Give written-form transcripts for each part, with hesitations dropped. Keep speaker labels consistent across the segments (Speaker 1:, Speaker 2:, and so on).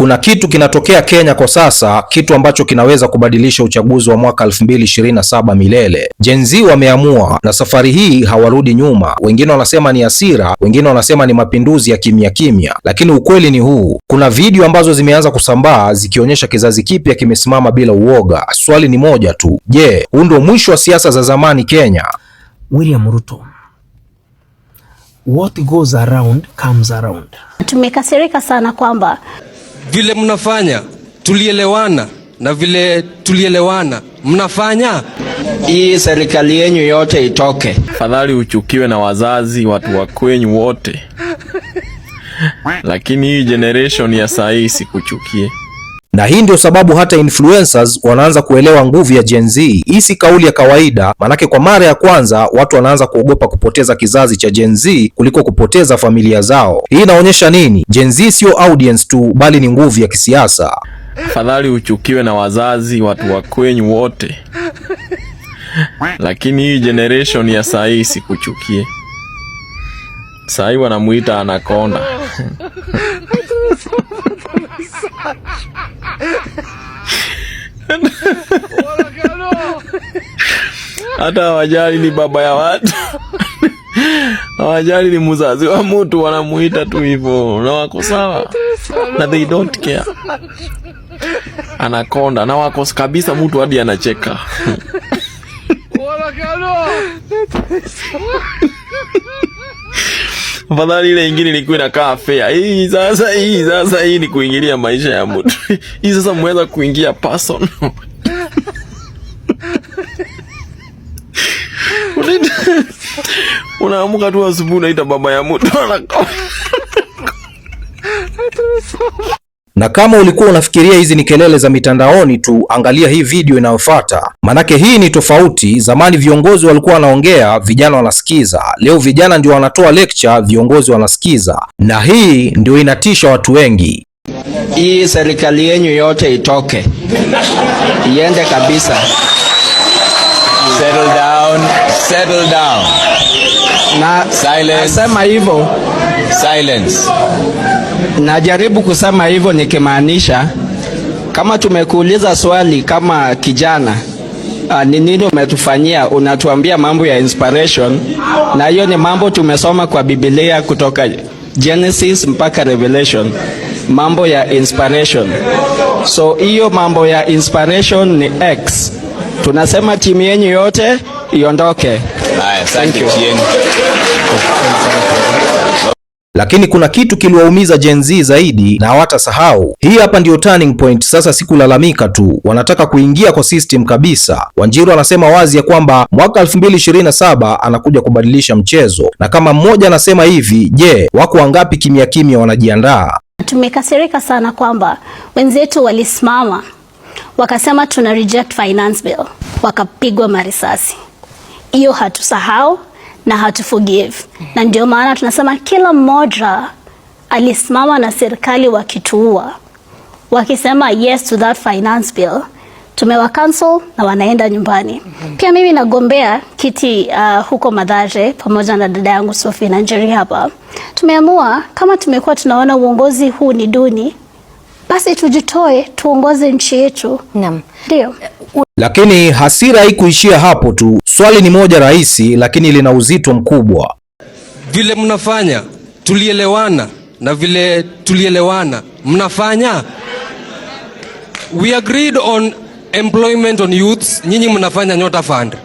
Speaker 1: Kuna kitu kinatokea Kenya kwa sasa, kitu ambacho kinaweza kubadilisha uchaguzi wa mwaka 2027 milele. Gen Z wameamua, na safari hii hawarudi nyuma. Wengine wanasema ni hasira, wengine wanasema ni mapinduzi ya kimya kimya, lakini ukweli ni huu. Kuna video ambazo zimeanza kusambaa zikionyesha kizazi kipya kimesimama bila uoga. Swali ni moja tu, je, huu ndio mwisho wa siasa za zamani Kenya?
Speaker 2: William Ruto, what goes around comes around.
Speaker 3: Tumekasirika sana kwamba
Speaker 4: vile mnafanya tulielewana, na vile tulielewana mnafanya.
Speaker 5: Hii serikali yenu yote itoke.
Speaker 6: Fadhali uchukiwe na wazazi, watu wa kwenyu wote. Lakini hii generation ya saa hii sikuchukie.
Speaker 1: Na hii ndio sababu hata influencers wanaanza kuelewa nguvu ya Gen Z. Hii si kauli ya kawaida, manake kwa mara ya kwanza watu wanaanza kuogopa kupoteza kizazi cha Gen Z kuliko kupoteza familia zao. Hii inaonyesha nini? Gen Z sio audience tu, bali ni nguvu ya kisiasa.
Speaker 6: Fadhali uchukiwe na wazazi, watu wa kwenyu wote. Lakini hii generation ya saa hii sikuchukie. Saa hii wanamuita anakonda. Hata hawajali ni baba ya watu. Hawajali ni mzazi wa mtu, wanamuita tu hivyo. Na wako sawa. Na they don't care. Anakonda. Na wako kabisa, mtu hadi anacheka. Fadhali ile ingine ilikuwa inakaa fair. Hii sasa hii ni kuingilia maisha ya mtu. Hii sasa mweza kuingia person. Unaamuka tu asubuhi unaita baba ya mtu.
Speaker 1: Na kama ulikuwa unafikiria hizi ni kelele za mitandaoni tu, angalia hii video inayofuata. Manake hii ni tofauti. Zamani viongozi walikuwa wanaongea, vijana wanasikiza. Leo vijana ndio wanatoa lecture, viongozi wanasikiza. Na hii ndio inatisha watu wengi.
Speaker 5: Hii serikali yenu yote itoke. Iende kabisa.
Speaker 7: Settle down, settle down.
Speaker 5: Na
Speaker 7: silence.
Speaker 5: Nasema hivyo.
Speaker 7: Silence.
Speaker 5: Najaribu kusema hivyo nikimaanisha, kama tumekuuliza swali kama kijana, ni nini umetufanyia, unatuambia mambo ya inspiration, na hiyo ni mambo tumesoma kwa Biblia kutoka Genesis mpaka Revelation, mambo ya inspiration. So hiyo mambo ya inspiration ni X. Tunasema timu yenu yote iondoke.
Speaker 7: Thank you.
Speaker 1: Lakini kuna kitu kiliwaumiza Gen Z zaidi na hawatasahau. Hii hapa ndio turning point. Sasa si kulalamika tu, wanataka kuingia kwa system kabisa. Wanjiru anasema wazi ya kwamba mwaka 2027 anakuja kubadilisha mchezo. Na kama mmoja anasema hivi, je, wako wangapi kimya kimya wanajiandaa?
Speaker 3: tumekasirika sana kwamba wenzetu walisimama wakasema tuna reject finance bill, wakapigwa marisasi. Hiyo hatusahau na hatuforgive. Na ndio maana tunasema kila mmoja alisimama na serikali wakituua, wakisema yes to that finance bill, tumewa cancel na wanaenda nyumbani. Pia mimi nagombea kiti huko Mathare pamoja na dada yangu Sophie na Njeri hapa. Tumeamua kama tumekuwa tunaona uongozi huu ni duni, basi tujitoe tuongoze nchi yetu.
Speaker 8: Naam.
Speaker 3: Ndio.
Speaker 1: Lakini hasira haikuishia hapo tu. Swali ni moja rahisi lakini lina uzito mkubwa.
Speaker 4: Vile mnafanya tulielewana, na vile tulielewana mnafanya. We agreed on employment on youths, nyinyi mnafanya Nyota Fund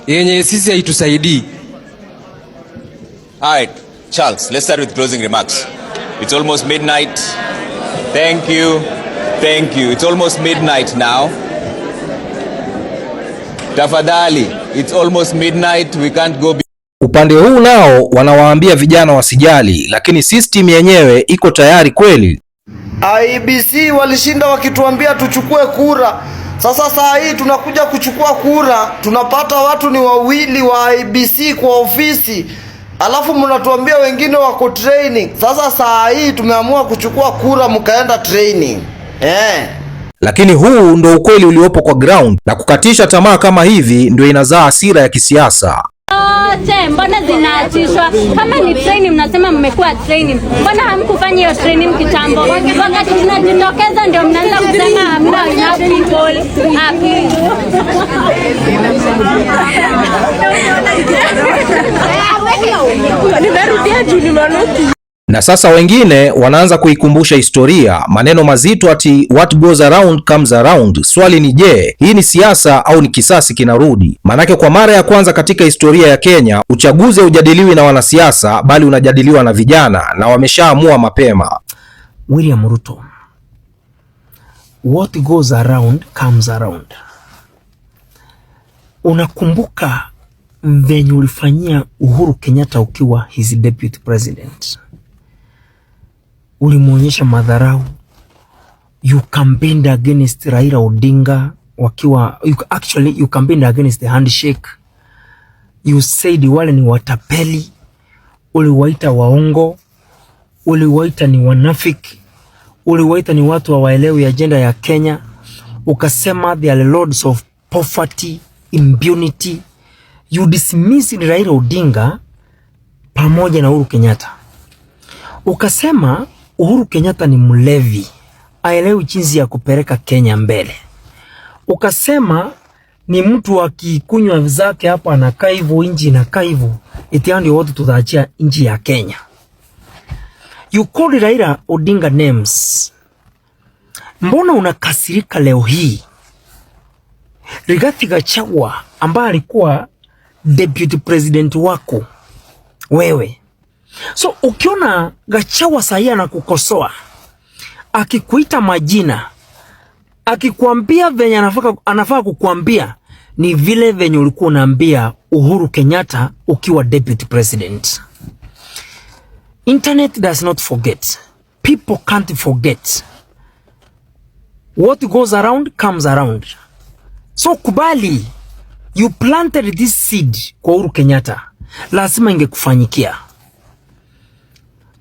Speaker 4: yenye sisi haitusaidii.
Speaker 7: All right, Charles, let's start with closing remarks. It's almost midnight. Thank you. Thank you. It's almost midnight now. Tafadhali, it's almost midnight. We can't go.
Speaker 1: Upande huu nao wanawaambia vijana wasijali, lakini system yenyewe iko tayari kweli.
Speaker 9: IEBC walishinda wakituambia tuchukue kura. Sasa saa hii tunakuja kuchukua kura, tunapata watu ni wawili wa IEBC kwa ofisi, alafu mnatuambia wengine wako training. Sasa saa hii tumeamua kuchukua kura, mkaenda training.
Speaker 1: Lakini huu ndo ukweli uliopo kwa ground, na kukatisha tamaa kama hivi ndio inazaa hasira ya kisiasa.
Speaker 8: zote mbona zinaachishwa? Kama ni training mnasema mmekuwa training, mbona hamkufanya hiyo training kitambo? Wakati tunajitokeza ndio mnaanza kusema hamna enough people.
Speaker 1: Na sasa wengine wanaanza kuikumbusha historia, maneno mazito ati what goes around comes around. Swali ni je, hii ni siasa au ni kisasi kinarudi? Manake kwa mara ya kwanza katika historia ya Kenya, uchaguzi haujadiliwi na wanasiasa bali unajadiliwa na vijana, na wameshaamua mapema.
Speaker 2: William Ruto, what goes around comes around. Unakumbuka venye ulifanyia Uhuru Kenyatta ukiwa his deputy president? Ulimuonyesha madharau. You campaigned against Raila Odinga wakiwa you campaigned against the handshake. You said wale ni watapeli, uliwaita waongo, uliwaita ni wanafiki, uliwaita ni watu hawaelewi agenda ya Kenya. Ukasema they are lords of poverty, impunity. You dismissed Raila Odinga pamoja na Uhuru Kenyatta. Ukasema Uhuru Kenyatta ni mlevi, haelewi jinsi ya kupeleka Kenya mbele. Ukasema ni mtu akikunywa zake hapa anakaa hivyo, inji inakaa hivyo, eti ndio watu tutaachia inji ya Kenya. You called Raila Odinga names. Mbona unakasirika leo hii? Rigathi Gachagua ambaye alikuwa deputy president wako wewe. So ukiona Gachagua sahi anakukosoa, akikuita majina, akikuambia venye anafaa kukuambia, ni vile venye ulikuwa unaambia Uhuru Kenyatta ukiwa deputy president. Internet does not forget. People can't forget. What goes around comes around. So kubali, you planted this seed kwa Uhuru Kenyatta, lazima ingekufanyikia.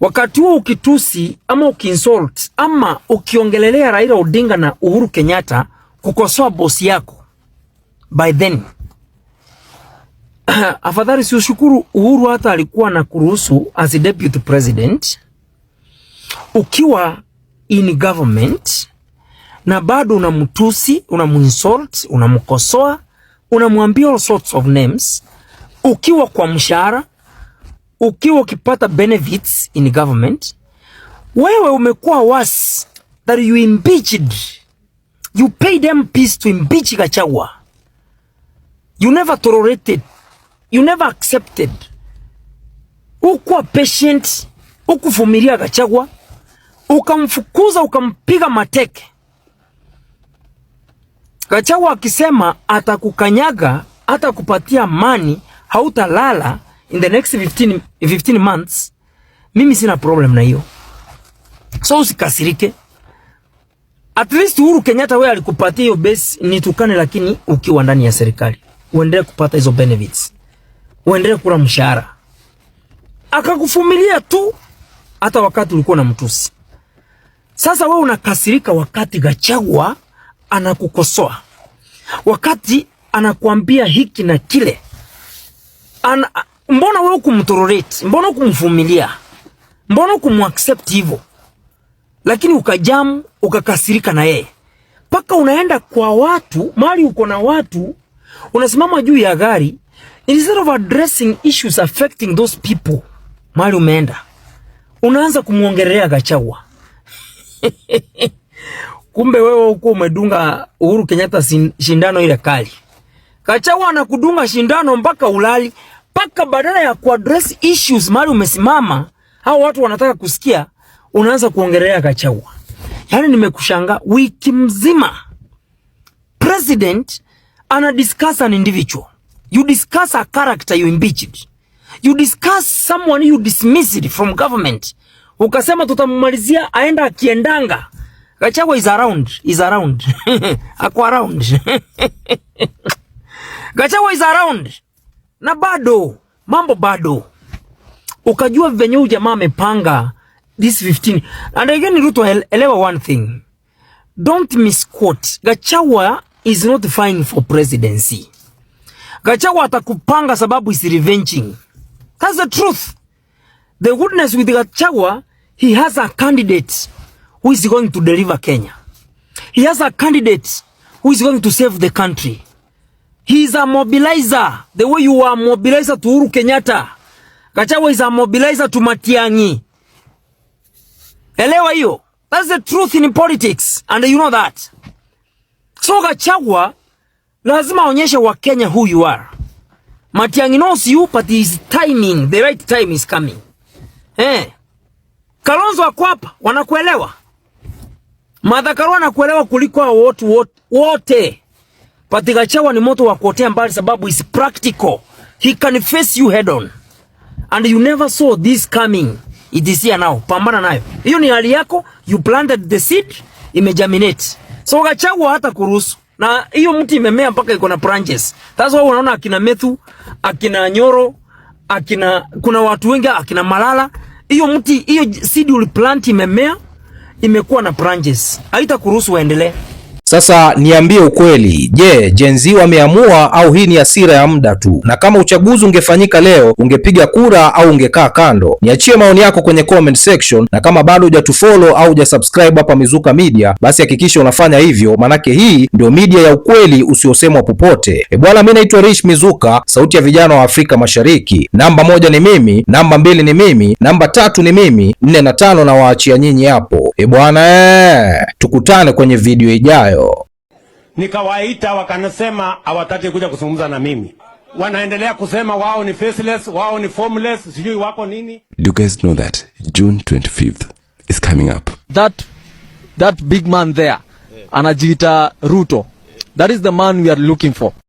Speaker 2: Wakati huo ukitusi ama ukiinsult ama ukiongelelea Raila Odinga na Uhuru Kenyatta kukosoa bosi yako, by then afadhali si ushukuru Uhuru hata alikuwa na kuruhusu as a deputy president ukiwa in government, na bado unamtusi, unamuinsult, unamkosoa, unamwambia all sorts of names, ukiwa kwa mshahara, ukiwa ukipata benefits in government. Wewe umekuwa worse that you impeached. You paid MPs to impeach Gachagua. You never tolerated. You never accepted. Ukuwa patient, ukuvumilia Gachagua, ukamfukuza, ukampiga mateke. Gachagua akisema atakukanyaga, atakupatia money, hautalala in the next 15 months, mimi sina problem na hiyo. So usikasirike. At least Uhuru Kenyatta wewe alikupatia hiyo base nitukane, lakini ukiwa ndani ya serikali uendelee kupata hizo benefits, uendelee kula mshahara. Akakufumilia tu hata wakati ulikuwa na mtusi. Sasa wewe unakasirika wakati Gachagua anakukosoa, wakati anakuambia hiki na kile. Mbona wewe kumtolerate? Mbona kumvumilia? Mbona kumaccept hivyo? Lakini ukajamu, ukakasirika na yeye. Paka unaenda kwa watu, mali uko na watu, unasimama juu ya gari, instead of addressing issues affecting those people, mali umeenda, unaanza kumuongelea Gachagua. Kumbe wewe uko umedunga Uhuru Kenyatta shindano ile kali. Gachagua anakudunga shindano mpaka ulali, mpaka badala ya kuaddress issues mali umesimama, hao watu wanataka kusikia, unaanza kuongelea Gachagua. Yaani nimekushangaa wiki mzima president ana discuss an individual. You discuss a character you impeached. You discuss someone you dismissed from government. Ukasema tutamumalizia aenda akiendanga. Gachagua is around. Ako around. Gachagua is around. Na bado, mambo bado. Ukajua venye huyu jamaa amepanga this 15. And again Ruto, elewa one thing. Don't misquote. Gachagua is not vying for presidency. Gachagua atakupanga sababu is revenging. That's the truth. The goodness with Gachagua, he has a candidate who is going to deliver Kenya. He has a candidate who is going to save the country. He is a mobilizer. The way you are mobilizer to Uhuru Kenyatta, Gachagua is a mobilizer to Matiang'i. Elewa hiyo. That's the truth in politics, and you know that. So Gachagua lazima onyeshe wa Kenya who you are. Matiang'i knows you, but his timing, the right time is coming. Kalonzo wako hapa, wanakuelewa. Martha Karua anakuelewa kuliko wote. But Gachagua ni moto wa kuotea mbali sababu is practical. He can face you head on. And you never saw this coming. It is here now. Pambana nayo. Hiyo ni hali yako. You planted the seed, imegerminate. So Gachagua hata kuruhusu. Na hiyo mti imemea mpaka iko na branches. That's why unaona akina Methu, akina Nyoro, kuna watu wengi, akina Malala. Hiyo mti, hiyo seed uliplant imemea, imekuwa na branches. Haita kuruhusu waendelee.
Speaker 1: Sasa niambie ukweli, je, Gen Z wameamua au hii ni hasira ya muda tu? Na kama uchaguzi ungefanyika leo, ungepiga kura au ungekaa kando? Niachie maoni yako kwenye comment section, na kama bado hujatufollow au hujasubscribe hapa Mizuka Media, basi hakikisha unafanya hivyo, manake hii ndio media ya ukweli usiosemwa popote. Bwana, mimi naitwa Rich Mizuka, sauti ya vijana wa Afrika Mashariki. Namba 1 ni mimi, namba 2 ni mimi, namba 3 ni mimi, 4 na 5 na waachia nyinyi hapo. Bwana, tukutane kwenye video ijayo.
Speaker 10: Nikawaita wakanasema hawataki kuja kuzungumza na mimi. Wanaendelea kusema wao ni faceless, wao ni formless, sijui wako nini.
Speaker 11: Do you guys know that June 25th is coming up?
Speaker 12: That big man there, anajiita Ruto. That is the man we are looking for.